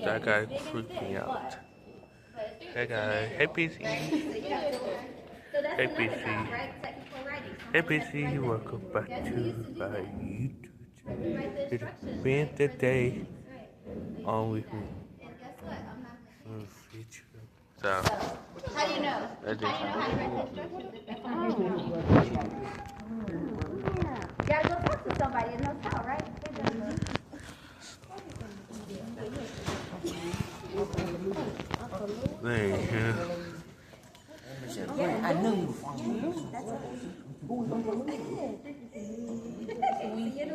That guy freaked me out. That guy, hey PC. Hey PC. Hey PC, welcome back to my YouTube channel. Spend the day on with me. Feature. So, How do you know? How do you know how to write the instructions? You gotta go talk to somebody that knows how, right?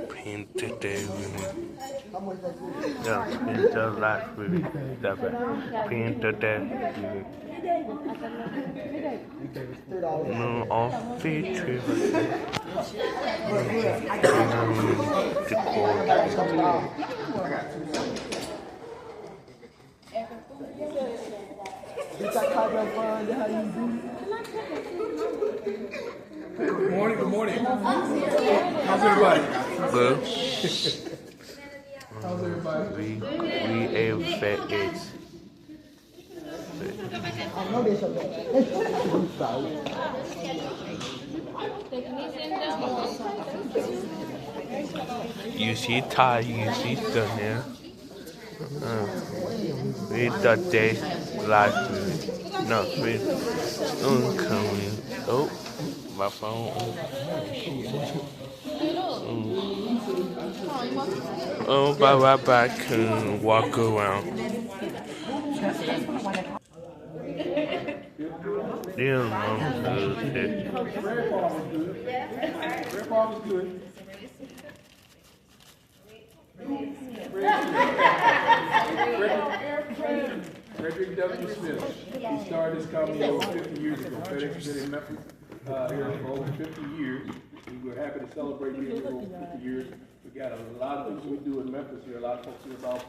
Paint today with me. Yeah, paint the last with me. Paint today with me. No, on feature. Good morning, good morning. How's everybody? Good. How's everybody? We ate fat eggs. You see Ty, you see Sonia. Read the day last week. No, read coming. Oh, my phone. Oh, bye, I can walk around. Damn, I'm good. Grandpa was good. Grandpa was good. Frederick W. Smith. He started his company over 50 years ago. FedEx has been in Memphis here for over 50 years. We were happy to celebrate being here over 50 years. We got a lot of things we do in Memphis here. A lot of folks here about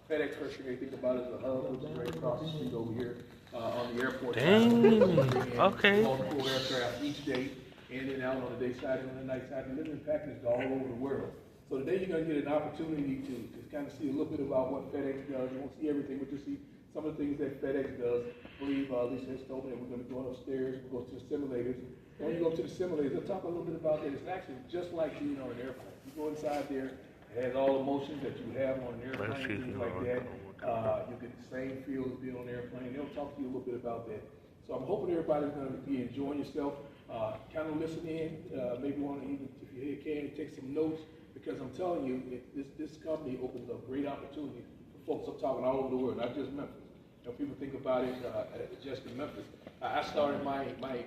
FedEx. First thing they think about is the hub, which is right across the street over here on the airport. Dang. Okay. Multiple aircraft each day, in and out on the day side and on the night side, delivering packages all over the world. So today you're going to get an opportunity to kind of see a little bit about what FedEx does. You won't see everything, but you'll see some of the things that FedEx does. I believe Lisa has told me that we're going to go upstairs, we'll go to the simulators. When you go to the simulators, they'll talk a little bit about that. It's actually just like being on an airplane. You go inside there, it has all the motions that you have on an airplane, things like that. You get the same feel as being on an airplane. They'll talk to you a little bit about that. So I'm hoping everybody's going to be enjoying yourself, kind of listen in, maybe want to even, if you can, take some notes, because I'm telling you, this company opens up great opportunities for folks. I'm talking all over the world, not just Memphis. You know, people think about it just in Memphis. I started my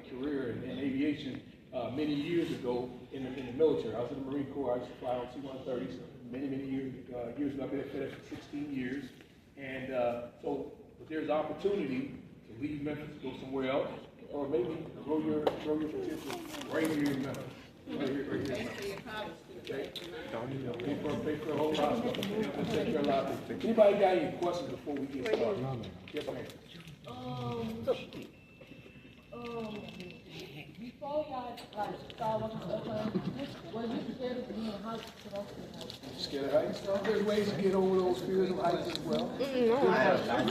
career in aviation many years ago in the military. I was in the Marine Corps. I used to fly on C-130s many years ago. I've been at FedEx for 16 years. And so there's opportunity to leave Memphis, go somewhere else, or maybe grow your potential right here in Memphis. Right here in Memphis. Okay? Pay for a whole lot of stuff. Just take care of a lot of things. Anybody got any questions before we get started? Yes, ma'am. Before y'all started working with airplanes, were you scared of being heights? Scared of heights? There's ways to get over those fears of heights as well.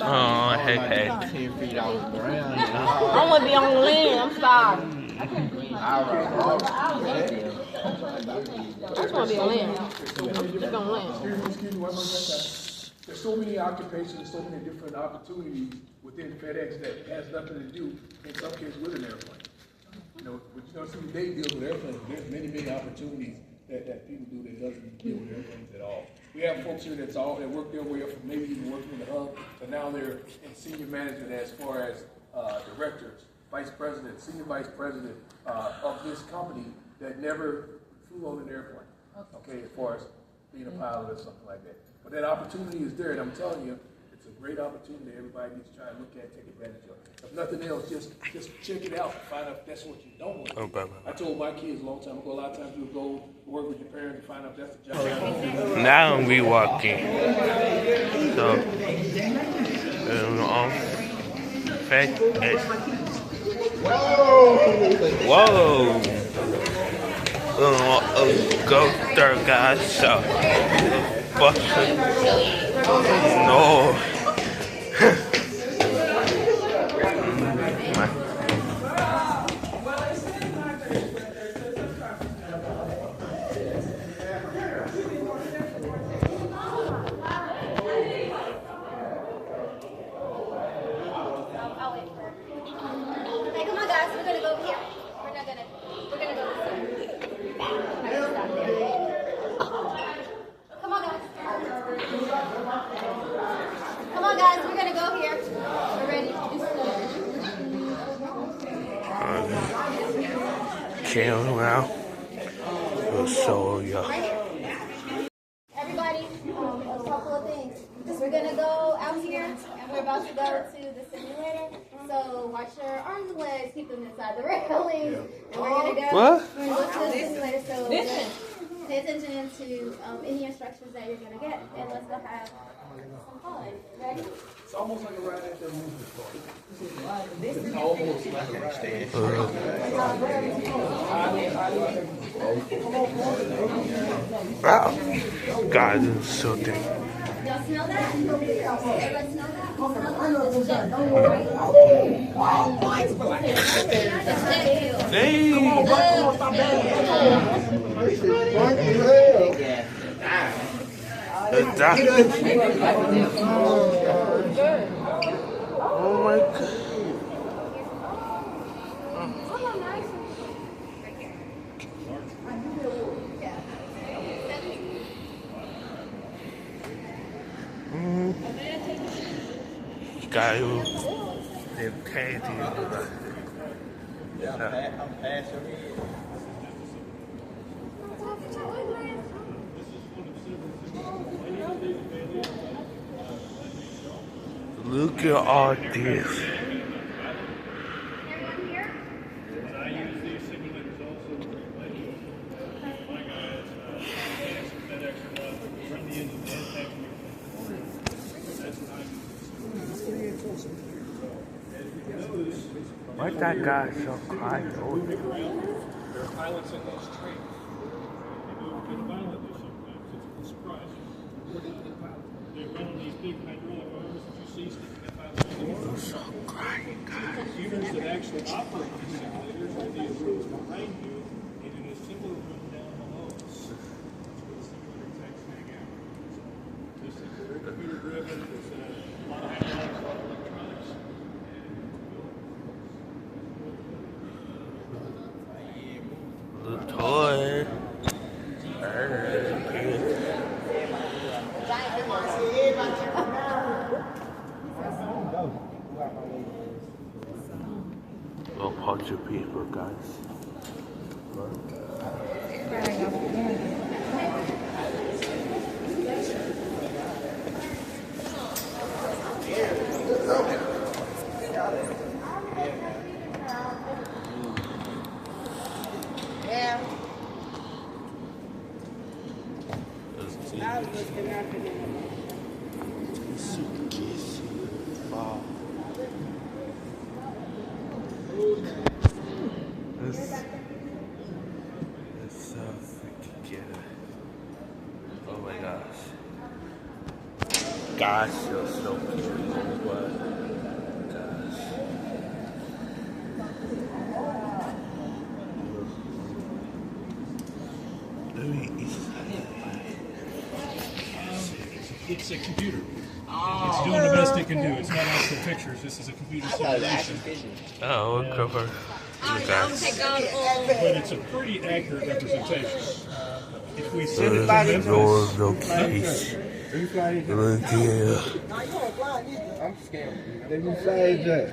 Oh, hey. 10 feet off the ground. I want to be on land. I'm sorry. I just want to be on land. Just on land. Excuse me, one more time. There's so many occupations, so many different opportunities within FedEx that has nothing to do, in some cases, with an airplane. You know, but you don't see they deal with airplanes. There's many opportunities that people do that doesn't deal with airplanes at all. We have folks here that work their way up from maybe even working in the hub, but now they're in senior management as far as directors, vice president, senior vice president of this company that never flew on an airplane. Okay, as far as being a pilot or something like that. But that opportunity is there, and I'm telling you, it's a great opportunity everybody needs to try and look at, take advantage of. If nothing else, just check it out and find out if that's what you don't want to do. I told my kids a long time ago, a lot of times you'll go work with your parents and find out if that's the job. Now we walking. So, on FedEx. Whoa! Go there, guys. So, fucking no. I'll wait for her. Okay, come on guys, we're gonna go here. We're gonna go this way. Stop there. Come on guys. Come on guys, we're gonna go here. We're ready. Chilling around. So yeah. Everybody, a couple of things. We're gonna go out here and we're about to go to the simulator. So watch your arms and legs, keep them inside the railings. And we're gonna go. What? We're gonna go to the simulator. So pay attention to any instructions that you're gonna get, and let's go have some fun. Ready? It's almost like a ride at the movie park. It's almost like a ride. Wow. God, this is so thick. Y'all smell that? Everybody smell that? Hey. Oh my God. Guy who did candy. I'm past your head. Look at all this. Why that guy so quiet? There are pilots in those trains. They move kind of violently sometimes. It's a surprise. They run on these big hydraulic arms that you see sticking up out of the So quiet, guys. computers that actually operate these simulators are these rooms behind you, and in a similar room down below us. That's where the simulator techs hang out. This is very computer driven. There's a lot of hydraulics, a lot of electronics. The toy. Little bunch of people, guys. It's so freaking good. Oh my gosh. Gosh, you're so beautiful. What? Gosh. Let me eat. It's a computer. It's doing the best it can do. It's not actual pictures. This is a computer simulation. Oh, we'll cover. Guys. But it's a pretty accurate representation. If we send it to Your Memphis, location. Look here. I'm scared. Let me say that.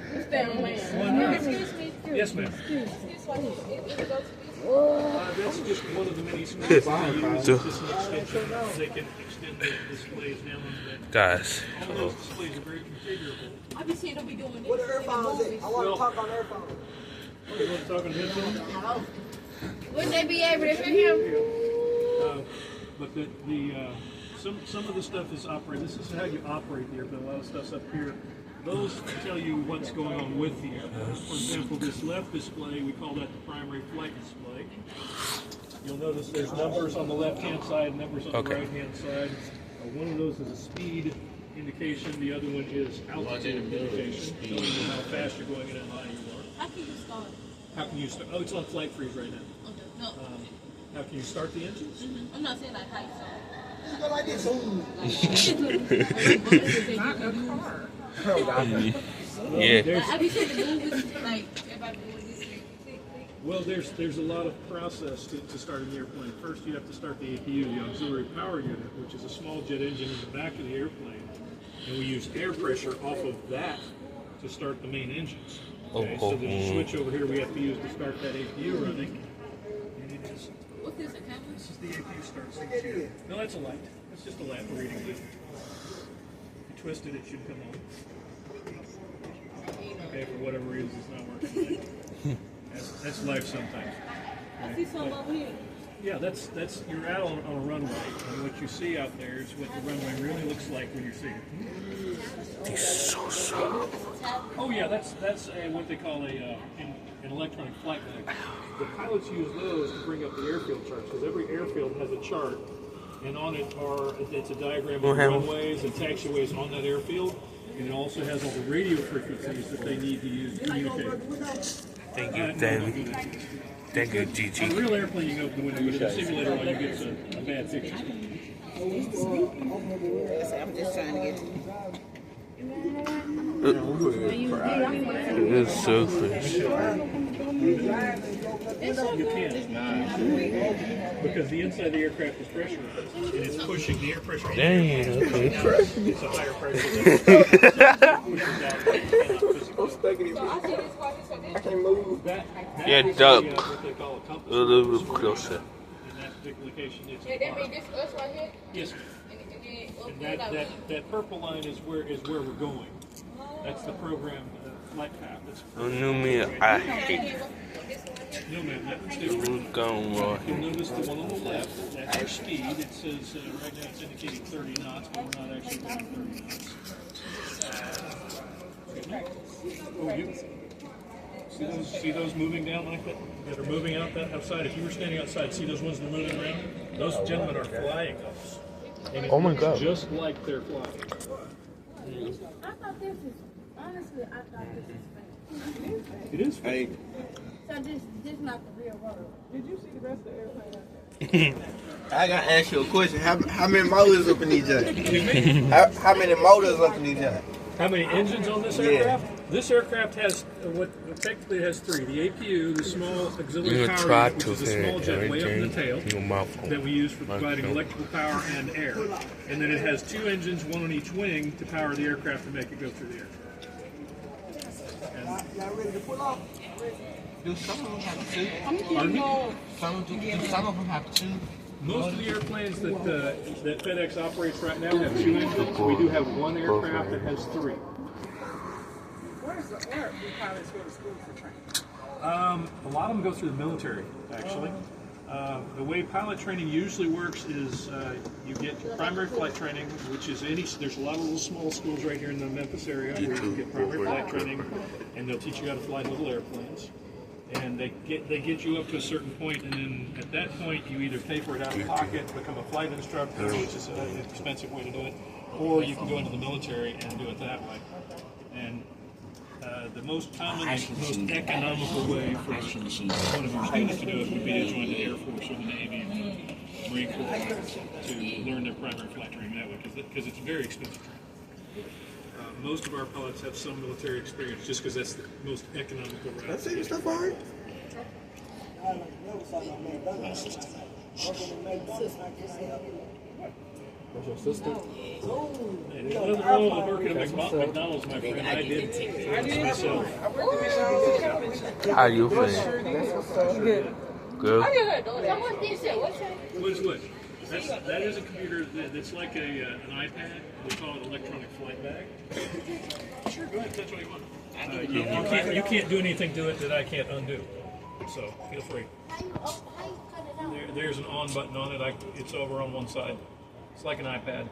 yes, ma'am. That's just one of the many screens they use. Just an extension. They can extend the displays down on that. Guys. All those displays are very configurable. I be seeing them be doing this. What are earphones at? I want to talk on earphones. Oh, you want to talk on headphones? Wouldn't they be able to hear him? But some of the stuff is operated. This is how you operate the airplane. A lot of stuff's up here. Those tell you what's going on with the airplane. For example, this left display, we call that the primary flight display. You'll notice there's numbers on the left-hand side, numbers on the right-hand side. One of those is a speed indication, the other one is altitude indication, telling you how fast you're going and how high you are. How can you start? How can you start? Oh, it's on flight freeze right now. Okay. No. How can you start the engines? I'm not saying like how you start. You go like this. Not a car. Yeah. There's, I be saying the movies like everybody doing this. well, there's a lot of process to start an airplane. First, you have to start the APU, the auxiliary power unit, which is a small jet engine in the back of the airplane, and we use air pressure off of that to start the main engines. Okay, so there's a switch over here we have to use to start that APU running. And it is. What's this, a camera? This is the APU start switch here. No, that's a light. That's just a lamp reading light. If you twist it, it should come on. Okay, for whatever reason, it's not working. That's life sometimes. I see some over here. Yeah, that's you're out on a runway, and what you see out there is what the runway really looks like when you're seeing it. He's so soft. Oh yeah, that's what they call an electronic flight bag. The pilots use those to bring up the airfield charts because every airfield has a chart, and on it it's a diagram of the runways and taxiways on that airfield, and it also has all the radio frequencies that they need to use to communicate. Thank you, David. Thank you, On a Gigi. real airplane, you can open the window, but in the simulator, all you get is a bad picture. I'm just trying to get It's so fish. You can't. Because the inside of the aircraft is pressurized, and it's pushing the air pressure. Dang, okay. It's a higher pressure. I'm stuck in it. I can't move. Yeah, That is duck. what they call a compass. A little bit closer. In that particular location, it's Yeah, that means this us right here. yes, ma'am. And And that purple line is where we're going. That's the program flight path. That's New me, I hate no ma'am, that one's different. you. Gone, boy. You'll notice the one on the left, that's our speed. It says right now it's indicating 30 knots, but we're not actually going 30 knots. Oh, you see those moving down like that? That are moving out that outside. If you were standing outside, see those ones that are moving around? Those gentlemen are flying those. And it Oh my looks God. just like they're flying. I thought this is, honestly, I thought this is fake. It is fake. So this not the real world. Did you see the rest of the airplane? I gotta ask you a question. How many motors up in these jets? How many motors up in these jets? How many engines on this aircraft? This aircraft has what technically has three: the APU, the small auxiliary You power try unit, to which is a small jet way up in the tail everything in your mouth. that we use for providing electrical power and air, and then it has two engines, one on each wing, to power the aircraft to make it go through the air. Y'all ready to pull off? Do some of them have two? Pardon me? Do some of them have two? Most of the airplanes that FedEx operates right now have two engines. We do have one aircraft that has three. Where do pilots go to school for training? A lot of them go through the military, actually. The way pilot training usually works is you get your primary flight training, which is there's a lot of little small schools right here in the Memphis area where you can get primary flight training, and they'll teach you how to fly little airplanes. And they get you up to a certain point, and then at that point you either pay for it out of pocket, become a flight instructor, which is an expensive way to do it, or you can go into the military and do it that way. And the most common, most economical way for one of your students to do it would be to join the Air Force or the Navy or the Marine Corps to learn their primary flight training that way, because it's very expensive training. Most of our pilots have some military experience just because that's the most economical route. That's it, stuff all right? Hey, there's nothing wrong with working at McDonald's, my friend. I did myself. How you feeling? Good. Someone did say, what's that? What is what? That is a computer that's like an iPad. We call it electronic flight bag. Sure, go ahead, touch what you want. You can't do anything to it that I can't undo. So feel free. There's an on button on it. It's over on one side. It's like an iPad.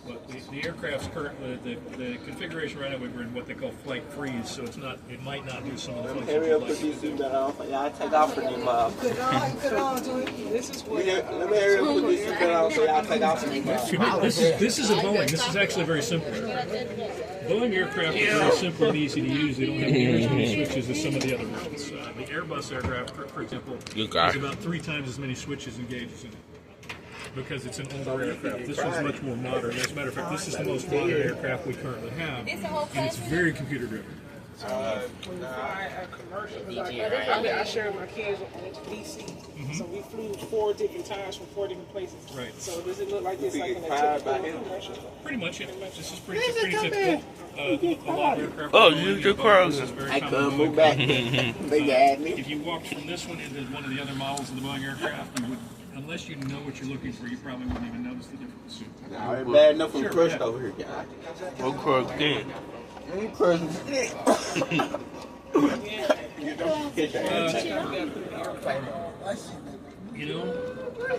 But the aircraft's currently the configuration right now we're in what they call flight freeze, so it's not. It might not do some of the functions. Hurry up, you'd put like these it to do. seatbelt on. Y'all take off for them. Put on to it. This is what. Let me hurry up, put these seatbelt on so y'all take off for them. This is a Boeing. This is actually very simple. Boeing aircraft are very simple and easy to use. They don't have near as many switches as some of the other ones. The Airbus aircraft, for example, has about 3 times as many switches and gauges in it. Because it's an older aircraft. This one's much more modern. As a matter of fact, this is the most modern aircraft we currently have, and it's very computer driven. When you fly a commercial, I shared my kids on DC, so we flew 4 different times from 4 different places. Right. So does it look like this like in a typical commercial? Pretty much, yeah. This is pretty typical. A lot of aircraft. Oh, use the Kroger. I couldn't move back. They had me. If you walked from this one into one of the other models of the Boeing aircraft, you would, unless you know what you're looking for, you probably wouldn't even notice the difference. Nah, it's bad enough from crushed over here, guys. What Kroger did? Crushed. You know,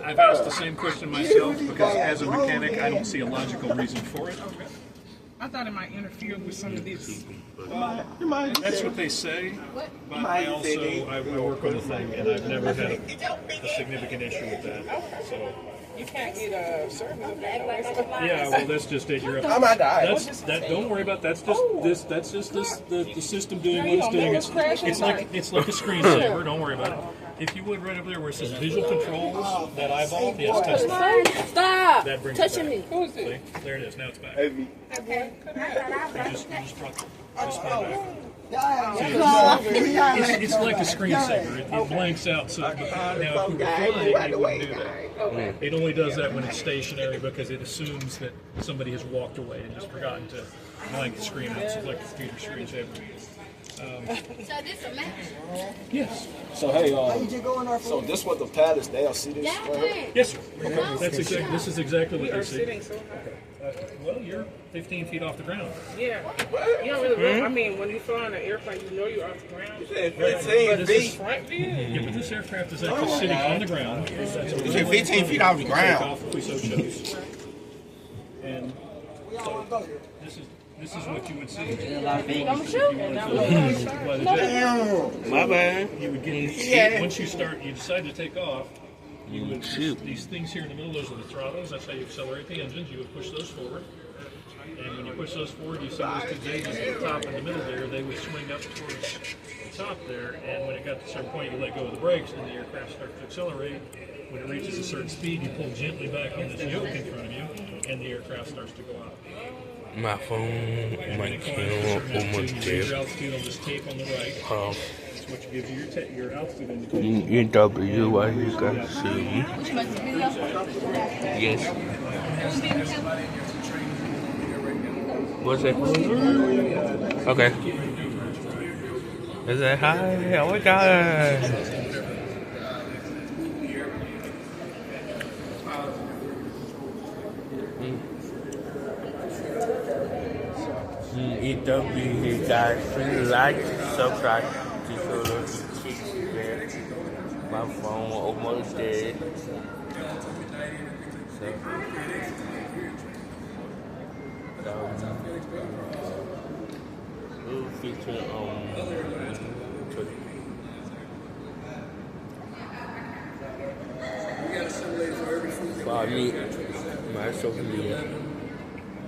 I've asked the same question myself because as a mechanic, I don't see a logical reason for it. I thought it might interfere with some of this. That's what they say, but I work on the thing and I've never had a significant issue with that. So. You can't get a service of that. Yeah, well, that's just it. You're up. I might die. Don't worry about that. That's just the system doing what it's doing. It's like a screensaver. Don't worry about it. If you would, right over there where it says visual controls, that eyeball, yes, touch it. Stop That brings touching it me. back. See? There it is. Now it's back. You just brought it back. It's like a screensaver. It blanks out. So now, if you were flying, it wouldn't do that. It only does that when it's stationary because it assumes that somebody has walked away and just forgotten to blank the screen out. So it's like a computer screensaver. So this a match? Yes. So hey, so this what the pad is. They'll see this. Yes, sir. This is exactly what they see. Well, you're 15 feet off the ground. Yeah. You don't really. I mean, when you fly in an airplane, you know you're off the ground. Said But 15 this is feet. front view. Yeah, but this aircraft is actually sitting on the ground. You said 15 feet off the ground. If we so chose. And so this is what you would see. I'm shooting. My bad. You would get once you decide to take off. You would these things here in the middle. Those are the throttles. That's how you accelerate the engines. You would push those forward. And when you push those forward, you see those 2 gauges at the top and the middle there. They would swing up towards the top there. And when it got to a certain point, you let go of the brakes, and the aircraft starts to accelerate. When it reaches a certain speed, you pull gently back on this yoke in front of you, and the aircraft starts to go up. My phone, my camera, Your almost altitude on this tape on the right. there. That's what you give you your altitude indicator. EW, why you gotta see me? Yes. What's that? Okay. Is that hi? Oh my god. EW, guys, please like, subscribe to Solo. My phone almost dead. We'll feature Bobby, my social media,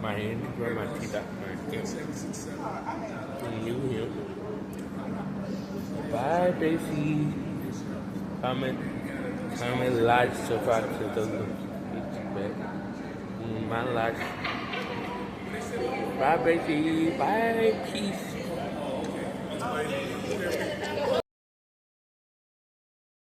my Instagram, my Twitter, my new here. Bye, baby. Comment, like, subscribe to the my life. Bye, baby. Bye, peace.